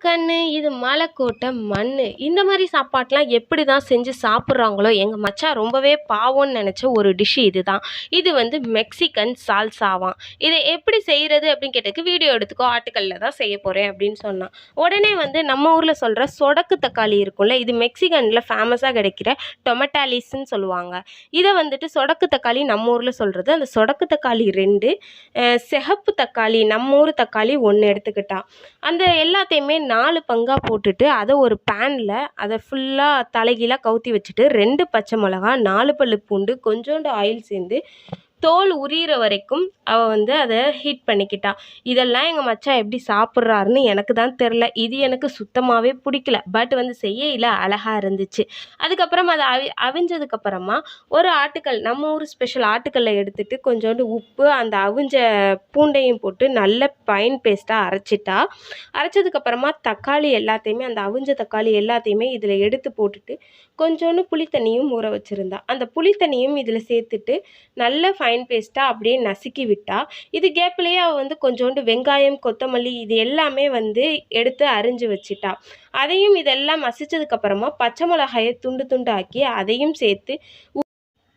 கண்ணு இது மலைக்கோட்டை மண்ணு. இந்த மாரி சாப்பாட்லாம் எப்படி தான் செஞ்சு சாப்பிட்றாங்களோ, எங்க மச்சான் ரொம்பவே பாவம்னு நெனச்ச ஒரு டிஷ் இதுதான். இது வந்து மெக்சிகன் சால்சாவாம். இத எப்படி செய்றது அப்படின்னு கேட்டதுக்கு, "வீடியோ எடுத்துக்கோ ஆட்டுக்கல்ல தான் செய்ய போறேன்" அப்படின்னு சொன்னான். உடனே வந்து நம்ம ஊர்ல சொல்ற சொடக்கு தக்காளி இருக்கும்ல, இது மெக்சிகன்ல ஃபேமஸா கிடைக்கிற டொமட்டாலிஸ்ன்னு சொல்லுவாங்க. இத வந்துட்டு சொடக்கு தக்காளி நம்ம ஊர்ல சொல்றது. அந்த சொடக்கு தக்காளி 2, சிகப்பு தக்காளி நம்ம ஊர் தக்காளி 1 எடுத்துக்கிட்டான். அந்த எல்லாத்தையுமே 4 பங்கா போட்டுட்டு, அத ஒரு பேன்ல அத ஃபுல்லா தலைகீழா கவுத்தி வச்சுட்டு, 2 பச்சை மிளகா, 4 பல்லு பூண்டு, கொஞ்சோண்டு ஆயில் சேர்ந்து தோல் உரியிற வரைக்கும் அவ வந்து அத ஹீட் பண்ணிக்கிட்டா. இதெல்லாம் எங்க மச்சான் எப்படி சாப்பிட்றாருன்னு எனக்கு தான் தெரில. இது எனக்கு சுத்தமாவே பிடிக்கல. பட் வந்து செய்யயில அழகா இருந்துச்சு. அதுக்கப்புறம் அத அவிஞ்சதுக்கப்புறமா ஒரு ஆட்டுக்கல், நம்ம ஊர் ஸ்பெஷல் ஆட்டுக்கல்ல எடுத்துட்டு கொஞ்சோண்டு உப்பு, அந்த அவிஞ்ச பூண்டையும் போட்டு நல்ல ஃபைன் பேஸ்ட்டா அரைச்சிட்டா. அரைச்சதுக்கப்புறமா தக்காளி எல்லாத்தையுமே, அந்த அவிஞ்ச தக்காளி எல்லாத்தையுமே இதில் எடுத்து போட்டுட்டு, கொஞ்சோண்டு புளி தண்ணியும் ஊற வச்சுருந்தா. அந்த புளி தண்ணியும் இதில் சேர்த்துட்டு நல்ல ஃபைன் பேஸ்ட்டாக அப்படியே நசுக்கி விட்டா. இது கேப்லேயே அவள் வந்து கொஞ்சோண்டு வெங்காயம், கொத்தமல்லி இது எல்லாமே வந்து எடுத்து அரிஞ்சு வச்சுட்டா. அதையும் இதெல்லாம் மசிச்சதுக்கப்புறமா பச்சை மிளகாயை துண்டு துண்டாக்கி அதையும் சேர்த்து,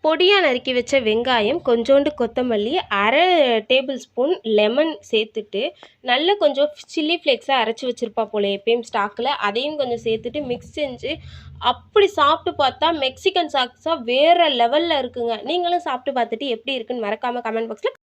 பொடியாக நறுக்கி வச்ச வெங்காயம், கொஞ்சோண்டு கொத்தமல்லி, அரை டேபிள் ஸ்பூன் லெமன் சேர்த்துட்டு, நல்ல கொஞ்சம் சில்லி ஃப்ளேக்ஸாக அரைச்சி வச்சுருப்பா போல எப்பயும் ஸ்டாக்கில், அதையும் கொஞ்சம் சேர்த்துட்டு மிக்ஸ் செஞ்சு அப்படி சாப்பிட்டு பார்த்தா மெக்சிகன் சாக்ஸா வேறு லெவலில் இருக்குங்க. நீங்களும் சாப்பிட்டு பார்த்துட்டு எப்படி இருக்குன்னு மறக்காமல் கமெண்ட் பாக்ஸில்